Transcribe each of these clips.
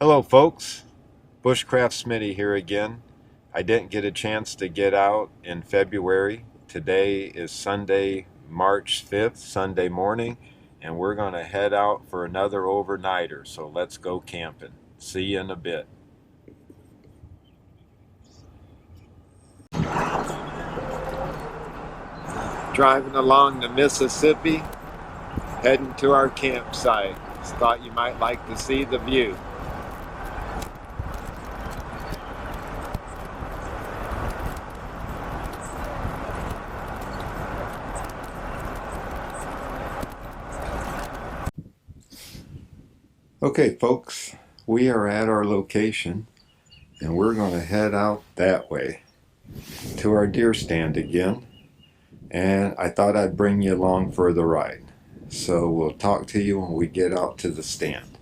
Hello folks, Bushcraft Smitty here again. I didn't get a chance to get out in February. Today is Sunday, March 5th, Sunday morning, and we're going to head out for another overnighter. So let's go camping. See you in a bit. Driving along the Mississippi, heading to our campsite. Just thought you might like to see the view. Okay folks, we are at our location and we're going to head out that way to our deer stand again, and I thought I'd bring you along for the ride. So we'll talk to you when we get out to the stand.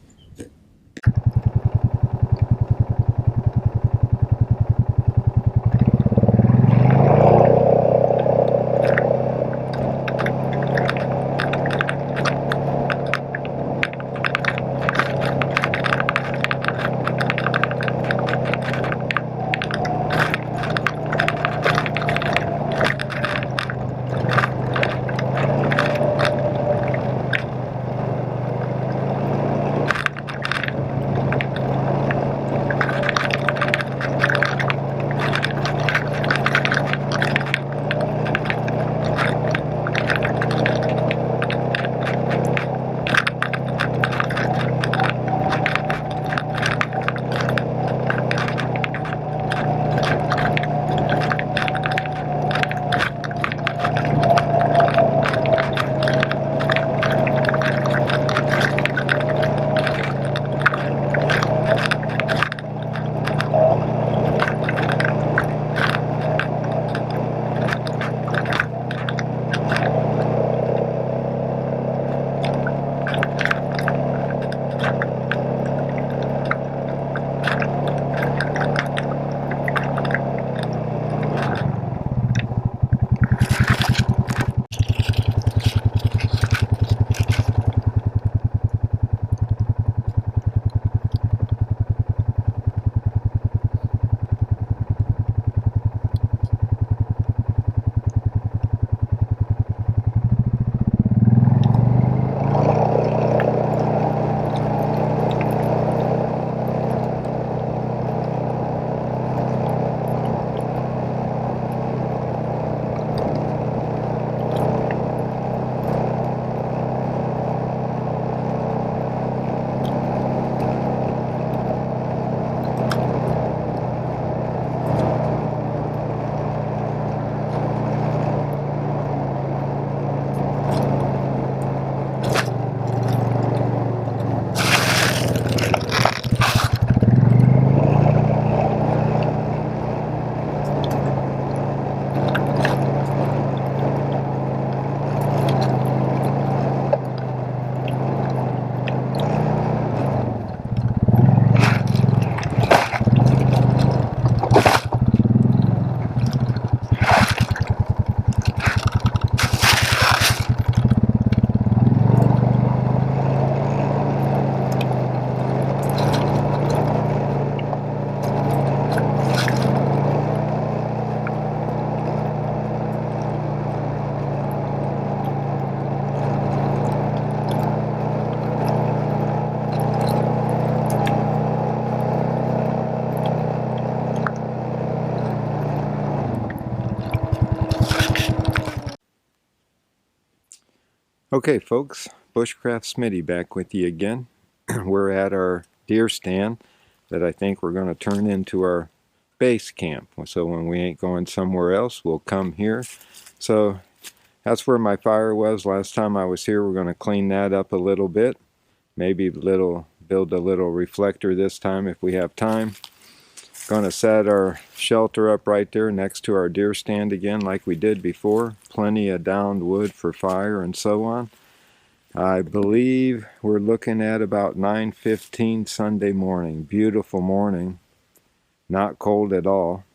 Okay folks, Bushcraft Smitty back with you again. We're at our deer stand that I think we're going to turn into our base camp. So when we ain't going somewhere else, we'll come here. So that's where my fire was last time I was here. We're going to clean that up a little bit. Maybe build a little reflector this time if we have time. Going to set our shelter up right there next to our deer stand again like we did before. Plenty of downed wood for fire and so on. I believe we're looking at about 9:15 Sunday morning. Beautiful morning. Not cold at all.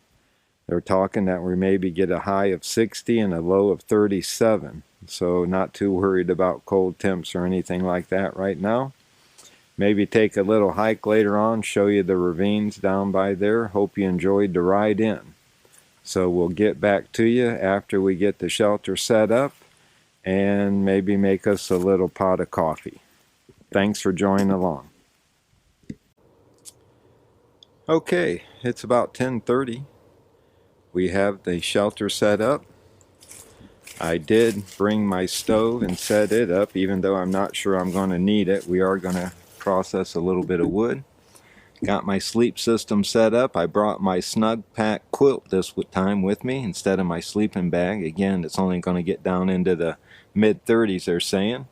They're talking that we maybe get a high of 60 and a low of 37. So not too worried about cold temps or anything like that right now. maybe take a little hike later on, show you the ravines down by there. Hope you enjoyed the ride in. So we'll get back to you after we get the shelter set up and maybe make us a little pot of coffee. Thanks for joining along. Okay, it's about 10:30. We have the shelter set up. I did bring my stove and set it up, even though I'm not sure I'm going to need it. We are going to process a little bit of wood. Got my sleep system set up. I brought my Snug Pack quilt this time with me instead of my sleeping bag. Again, it's only going to get down into the mid-30s, they're saying.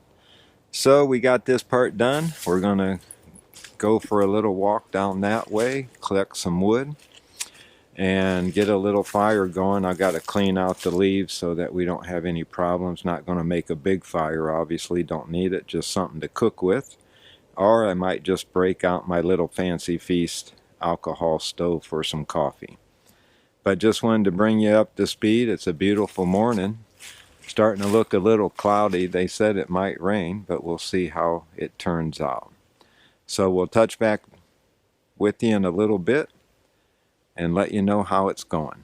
So we got this part done. We're going to go for a little walk down that way, collect some wood, and get a little fire going. I got to clean out the leaves so that we don't have any problems. Not going to make a big fire, obviously, don't need it, just something to cook with. Or I might just break out my little Fancy Feast alcohol stove for some coffee. But just wanted to bring you up to speed. It's a beautiful morning. Starting to look a little cloudy. They said it might rain, but we'll see how it turns out. So we'll touch back with you in a little bit and let you know how it's going.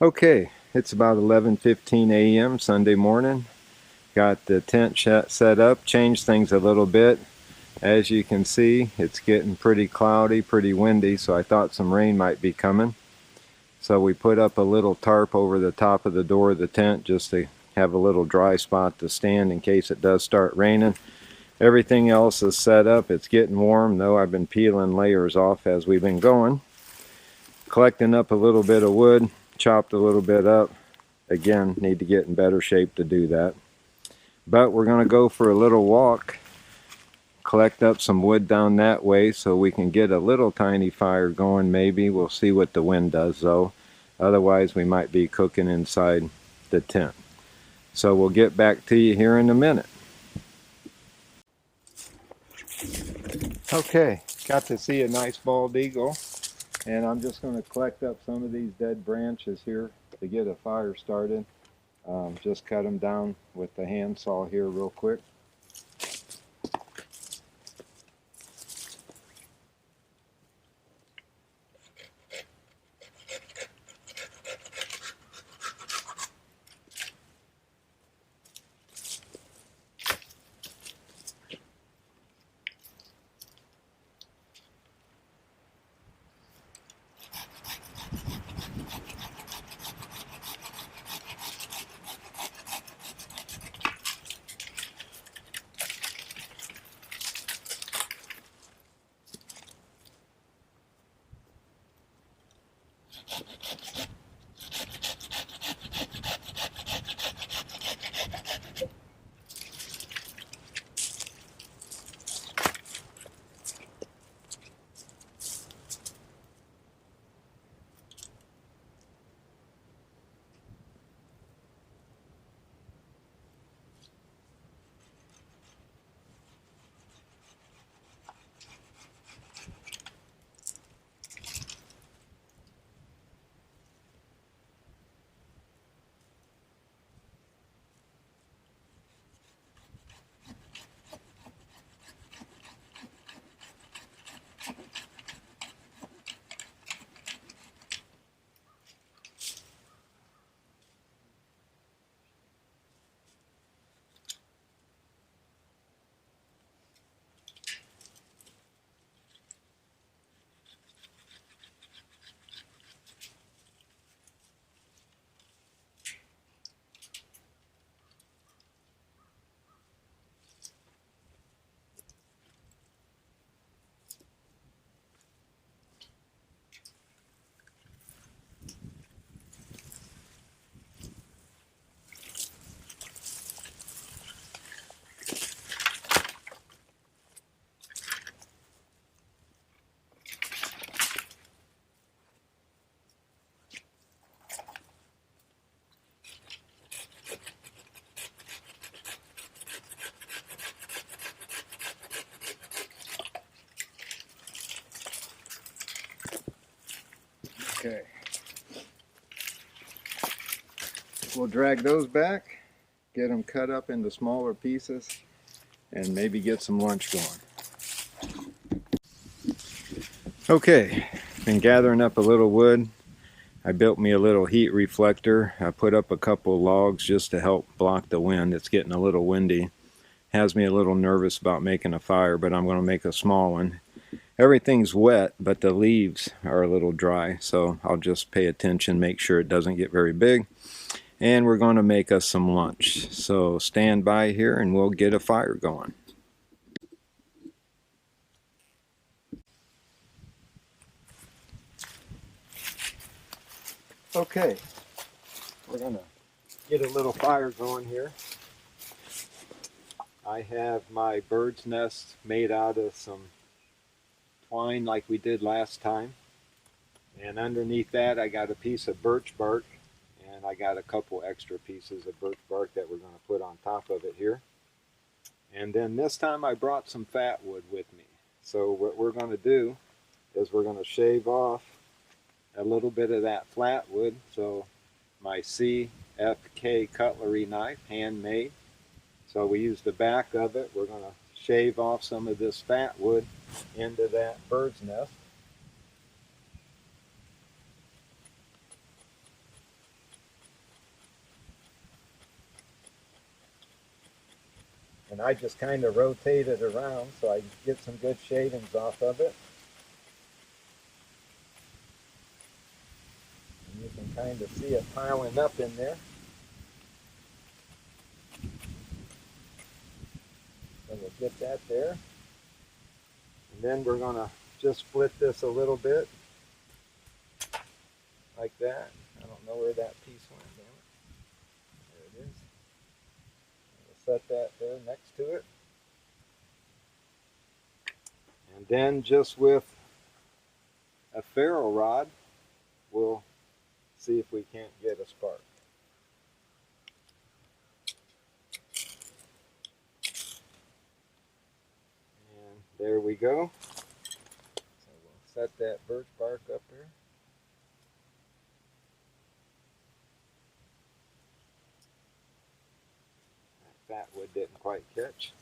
Okay, it's about 11:15 a.m. Sunday morning. Got the tent set up, changed things a little bit. As you can see, it's getting pretty cloudy, pretty windy, so I thought some rain might be coming. So we put up a little tarp over the top of the door of the tent just to have a little dry spot to stand in case it does start raining. Everything else is set up. It's getting warm, though I've been peeling layers off as we've been going. Collecting up a little bit of wood, chopped a little bit up. Again, need to get in better shape to do that. But we're going to go for a little walk, collect up some wood down that way so we can get a little tiny fire going maybe. We'll see what the wind does though. Otherwise we might be cooking inside the tent. So we'll get back to you here in a minute. Okay, got to see a nice bald eagle, and I'm just going to collect up some of these dead branches here to get a fire started. Just cut them down with the handsaw here real quick. Okay. We'll drag those back, get them cut up into smaller pieces, and maybe get some lunch going. Okay, been gathering up a little wood. I built me a little heat reflector. I put up a couple logs just to help block the wind. It's getting a little windy. Has me a little nervous about making a fire, but I'm going to make a small one. Everything's wet, but the leaves are a little dry, so I'll just pay attention, make sure it doesn't get very big. And we're going to make us some lunch. So stand by here and we'll get a fire going. Okay, we're going to get a little fire going here. I have my bird's nest made out of some twine like we did last time. And underneath that I got a piece of birch bark, and I got a couple extra pieces of birch bark that we're going to put on top of it here. And then this time I brought some fat wood with me. So what we're going to do is we're going to shave off a little bit of that flat wood. So my CFK cutlery knife, handmade. So we use the back of it. We're going to shave off some of this fat wood into that bird's nest. And I just kind of rotate it around so I get some good shavings off of it. And you can kind of see it piling up in there. So we'll get that there. And then we're going to just split this a little bit. Like that. I don't know where that piece went, damn it. There it is. We'll set that there next to it. And then just with a ferro rod, we'll see if we can't get a spark. And there we go. So we'll set that birch bark up there. That fat wood didn't quite catch.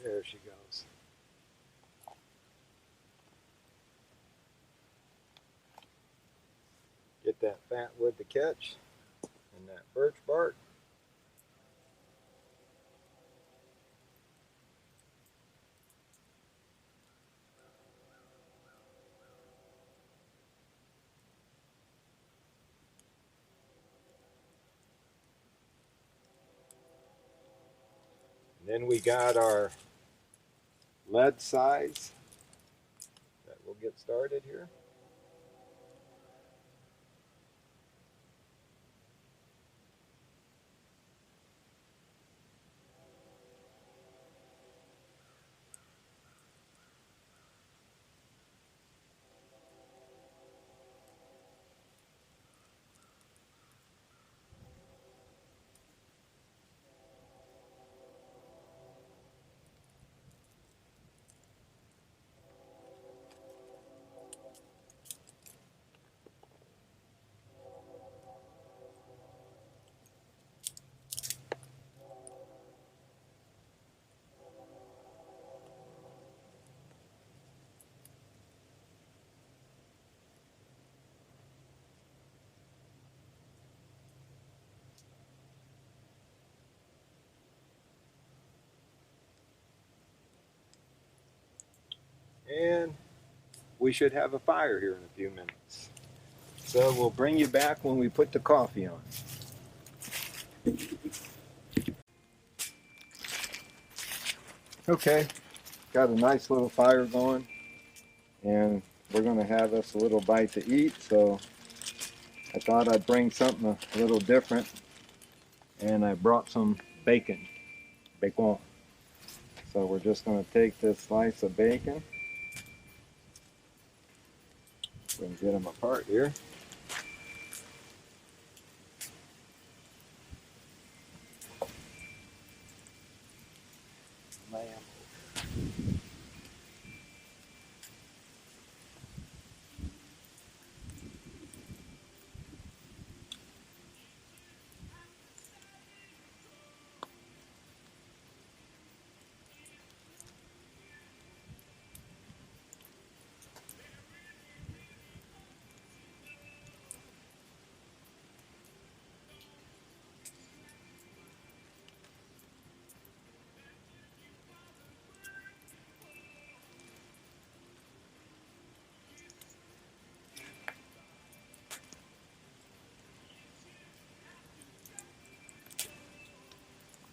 There she goes. Get that fat wood to catch, and that birch bark. And then we got our lead size that we'll get started here. And we should have a fire here in a few minutes. So we'll bring you back when we put the coffee on. Okay, got a nice little fire going, and we're going to have us a little bite to eat, so I thought I'd bring something a little different, and I brought some bacon bacon. So we're just going to take this slice of bacon. We can get them apart here.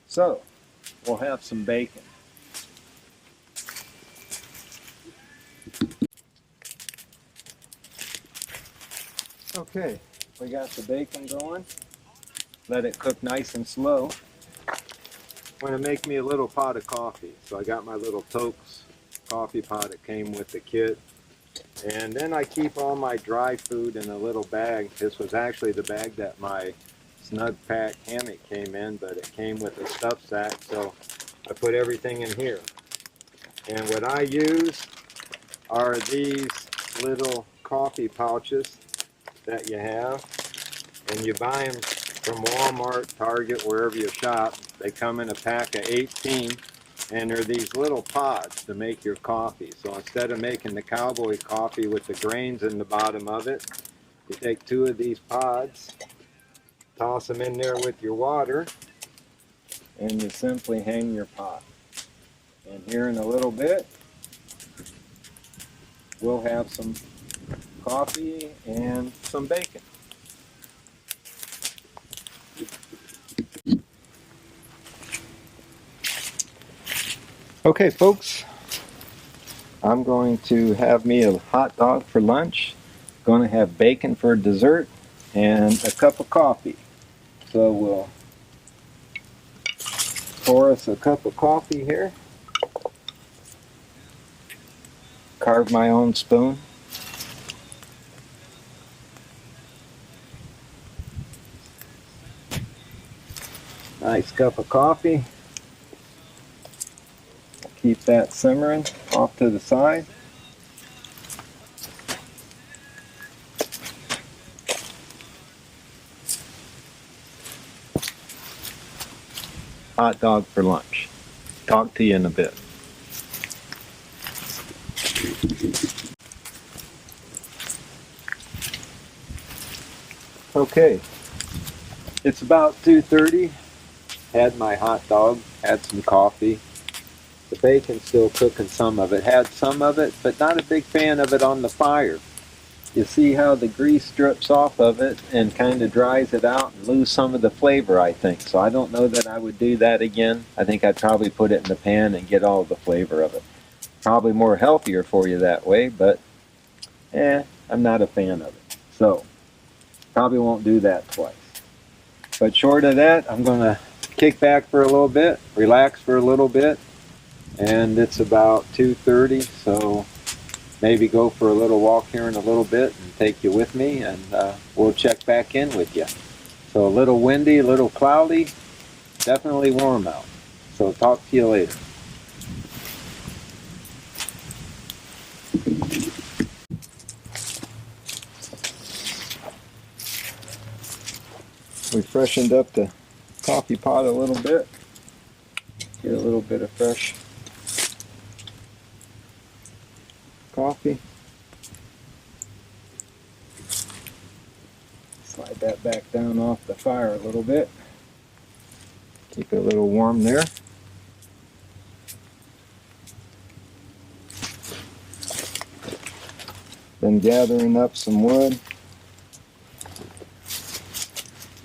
So, we'll have some bacon. Okay, we got the bacon going. Let it cook nice and slow. I'm going to make me a little pot of coffee. So I got my little Tokes coffee pot that came with the kit. And then I keep all my dry food in a little bag. This was actually the bag that my Snug Pack hammock came in, but it came with a stuff sack, so I put everything in here. And what I use are these little coffee pouches that you have, and you buy them from Walmart, Target, wherever you shop. They come in a pack of 18, and they're these little pods to make your coffee. So instead of making the cowboy coffee with the grains in the bottom of it, you take 2 of these pods, toss them in there with your water, and you simply hang your pot. And here in a little bit, we'll have some coffee and some bacon. Okay, folks, I'm going to have me a hot dog for lunch, going to have bacon for dessert, and a cup of coffee. So we'll pour us a cup of coffee here. Carve my own spoon. Nice cup of coffee. Keep that simmering off to the side. Hot dog for lunch. Talk to you in a bit. Okay, it's about 2:30. Had my hot dog, had some coffee. The bacon's still cooking some of it. Had some of it, but not a big fan of it on the fire. You see how the grease drips off of it and kind of dries it out and lose some of the flavor, I think. So I don't know that I would do that again. I think I'd probably put it in the pan and get all the flavor of it. Probably more healthier for you that way, but I'm not a fan of it. So probably won't do that twice. But short of that, I'm going to kick back for a little bit, relax for a little bit, and it's about 2:30, so maybe go for a little walk here in a little bit and take you with me, and we'll check back in with you. So a little windy, a little cloudy, definitely warm out. So talk to you later. We freshened up the coffee pot a little bit. Get a little bit of fresh coffee. Slide that back down off the fire a little bit. Keep it a little warm there. Been gathering up some wood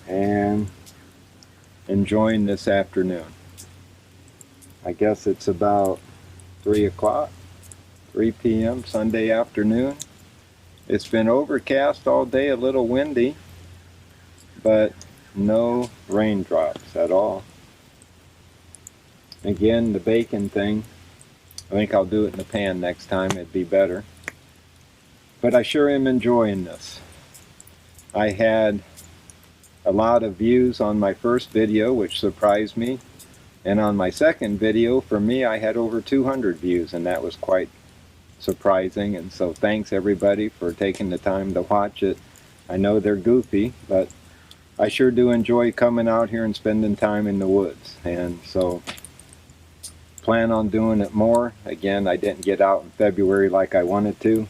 and enjoying this afternoon. I guess it's about 3 o'clock, 3 p.m. Sunday afternoon. It's been overcast all day, a little windy, but no raindrops at all. Again, the bacon thing, I think I'll do it in the pan next time. It'd be better. But I sure am enjoying this. I had a lot of views on my first video, which surprised me. And on my second video, for me, I had over 200 views, and that was quite surprising. And so thanks everybody for taking the time to watch it. I know they're goofy, but I sure do enjoy coming out here and spending time in the woods. And so plan on doing it more. Again, I didn't get out in February like I wanted to.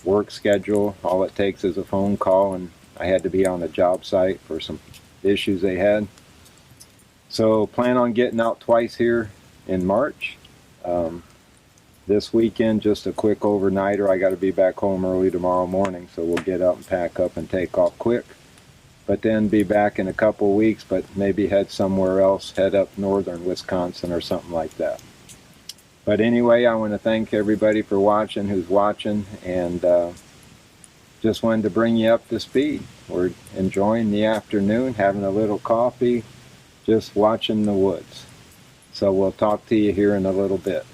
Work schedule, all it takes is a phone call, and I had to be on a job site for some issues they had. So plan on getting out twice here in March. This weekend, just a quick overnighter. I got to be back home early tomorrow morning, so we'll get up and pack up and take off quick. But then be back in a couple weeks, but maybe head somewhere else, head up northern Wisconsin or something like that. But anyway, I want to thank everybody for watching, who's watching, and just wanted to bring you up to speed. We're enjoying the afternoon, having a little coffee, just watching the woods. So we'll talk to you here in a little bit.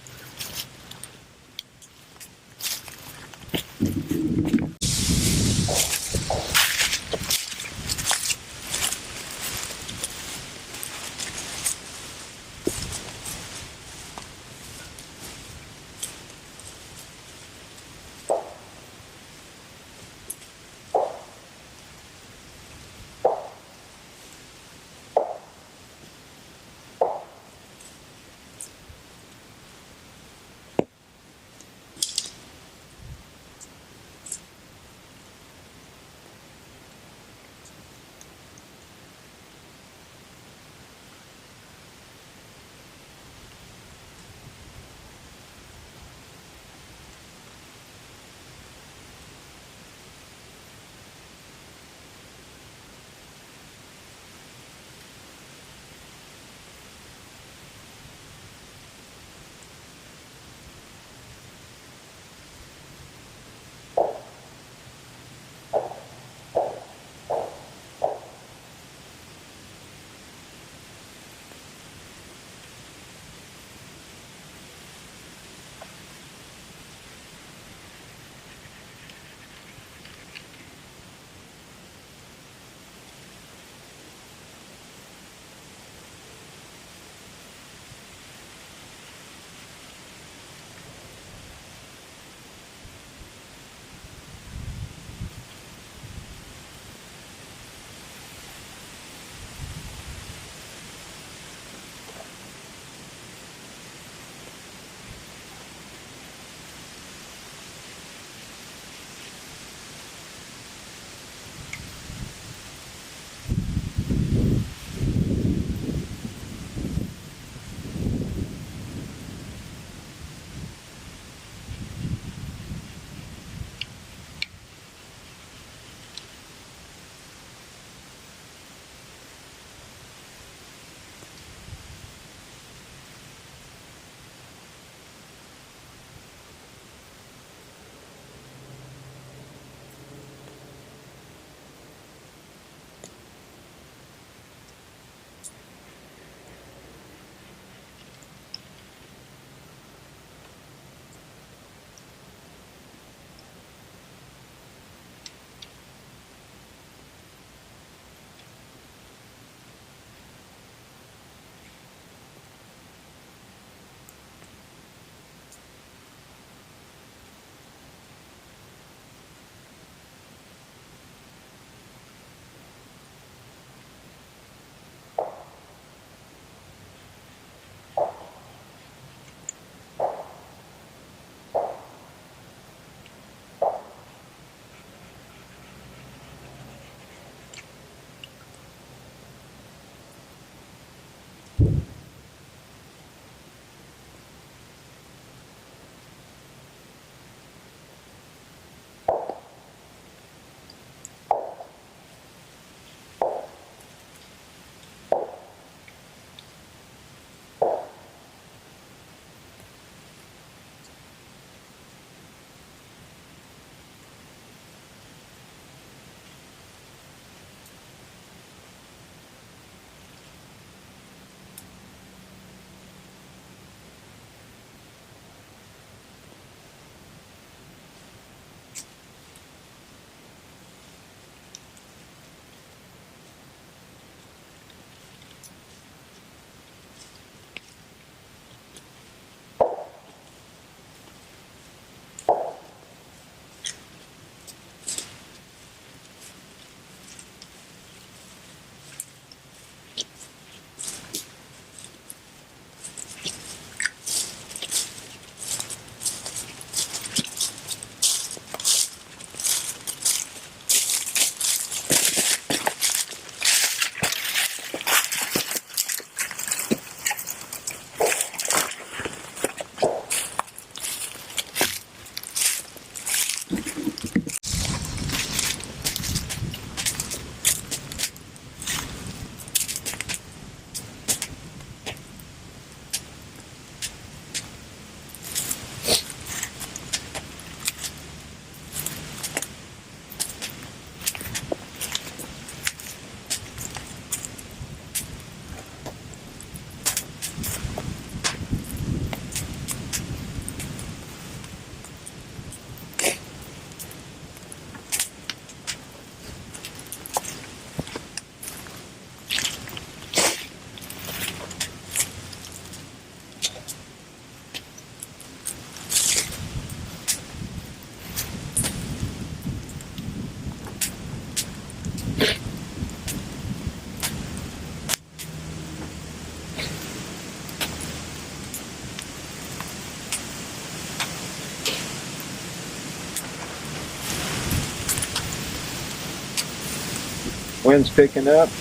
Wind's picking up. I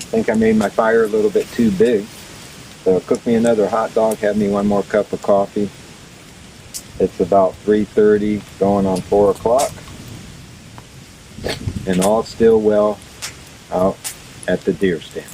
think I made my fire a little bit too big. So cook me another hot dog, have me one more cup of coffee. It's about 3:30, going on 4 o'clock. And all still well out at the deer stand.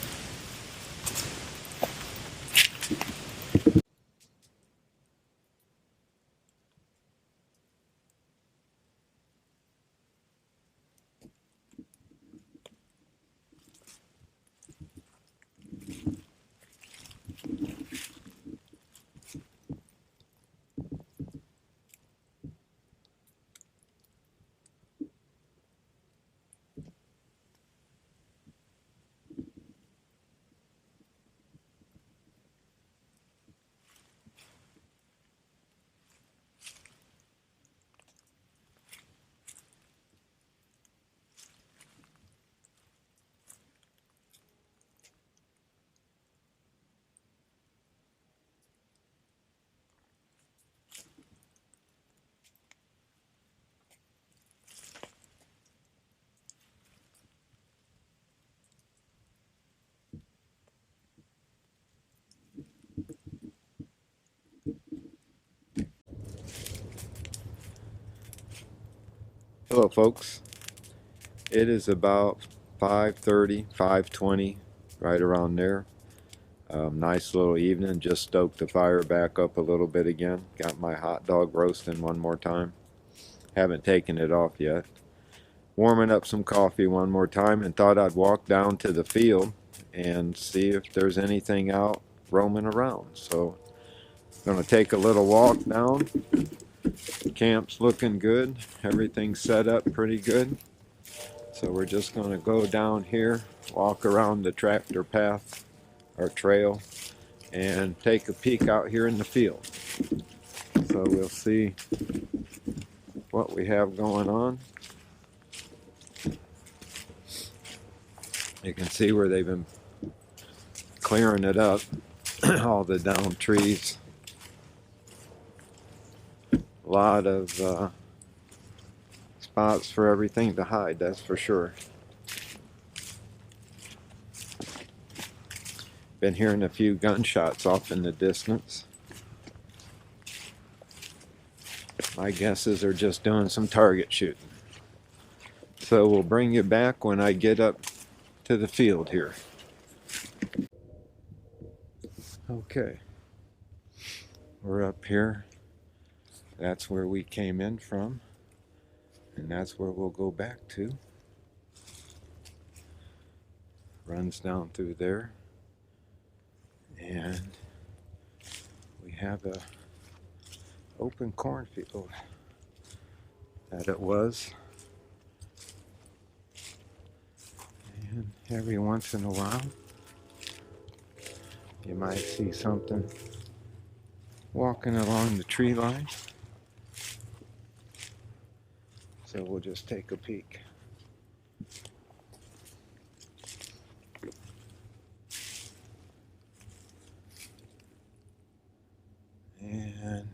Hello folks, it is about 5:30, 5:20, right around there. Nice little evening, just stoked the fire back up a little bit again. Got my hot dog roasting one more time. Haven't taken it off yet. Warming up some coffee one more time and thought I'd walk down to the field and see if there's anything out roaming around. So gonna take a little walk down. Camp's looking good. Everything's set up pretty good. So we're just going to go down here, walk around the tractor path or trail, and take a peek out here in the field. So we'll see what we have going on. You can see where they've been clearing it up, all the down trees. A lot of spots for everything to hide, that's for sure. Been hearing a few gunshots off in the distance. My guess is they're just doing some target shooting. So we'll bring you back when I get up to the field here. Okay, we're up here. That's where we came in from, and that's where we'll go back to. Runs down through there, and we have a open cornfield that it was. And every once in a while you might see something walking along the tree line. So we'll just take a peek. And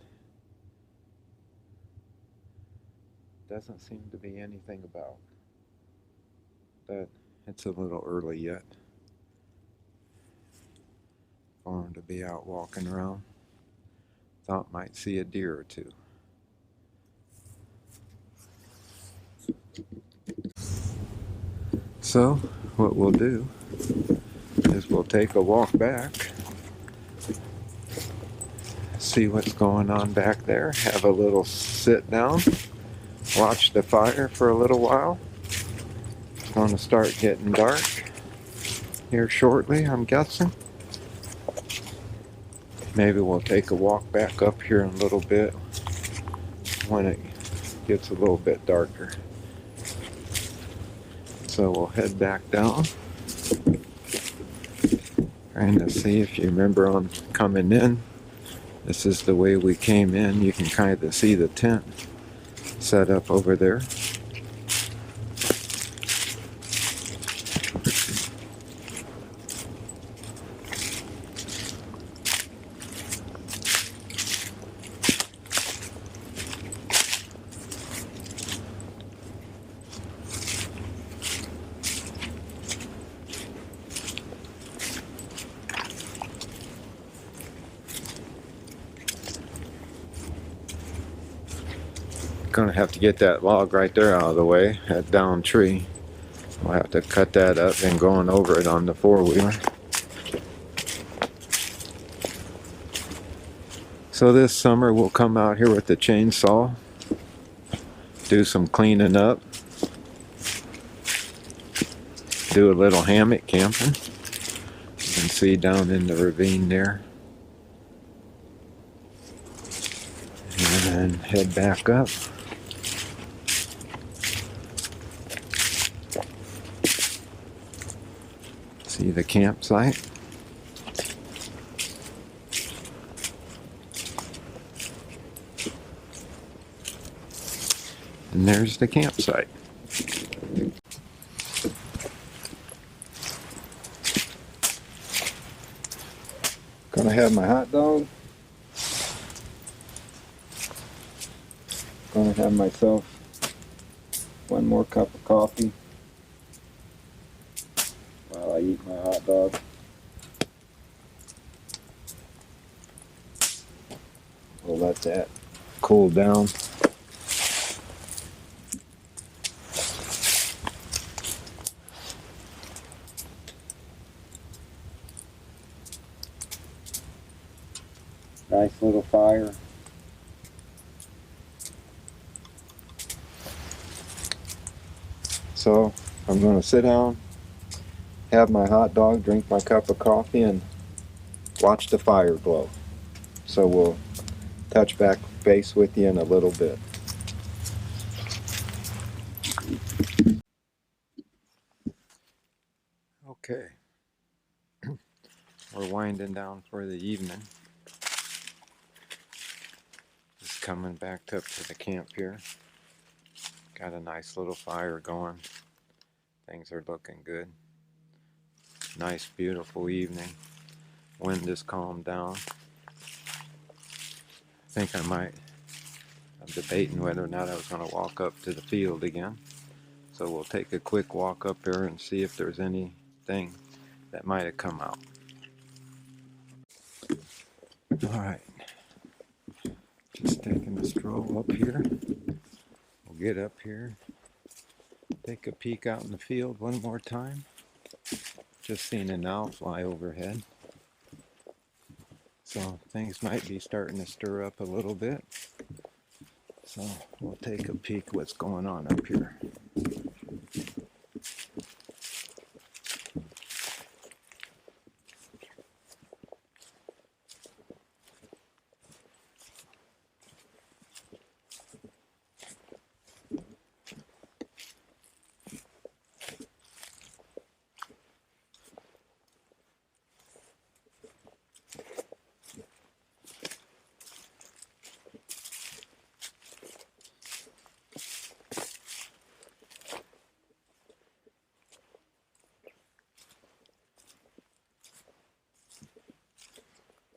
doesn't seem to be anything about, but it's a little early yet for them to be out walking around. Thought might see a deer or two. So what we'll do is we'll take a walk back, see what's going on back there, have a little sit down, watch the fire for a little while. It's going to start getting dark here shortly, I'm guessing. Maybe we'll take a walk back up here in a little bit when it gets a little bit darker. So we'll head back down. Trying to see if you remember on coming in. This is the way we came in. You can kind of see the tent set up over there. Gonna have to get that log right there out of the way, that down tree. We'll have to cut that up and going over it on the four-wheeler. So this summer we'll come out here with the chainsaw, do some cleaning up, do a little hammock camping. You can see down in the ravine there. And then head back up. See the campsite. And there's the campsite. Gonna have my hot dog. Gonna have myself one more cup of coffee while I eat my hot dog. We'll let that cool down. Nice little fire. So I'm going to sit down, have my hot dog, drink my cup of coffee, and watch the fire glow. So we'll touch back base with you in a little bit. Okay, we're winding down for the evening. Just coming back up to the camp here. Got a nice little fire going. Things are looking good. Nice, beautiful evening. Wind has calmed down. I think I'm debating whether or not I was going to walk up to the field again. So we'll take a quick walk up there and see if there's anything that might have come out. Alright, just taking a stroll up here. We'll get up here, take a peek out in the field one more time. Just seen an owl fly overhead. So things might be starting to stir up a little bit. So we'll take a peek what's going on up here.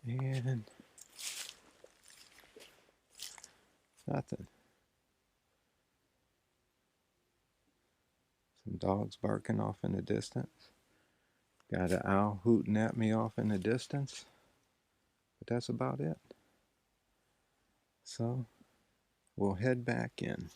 And nothing. Some dogs barking off in the distance. Got an owl hooting at me off in the distance. But that's about it. So we'll head back in.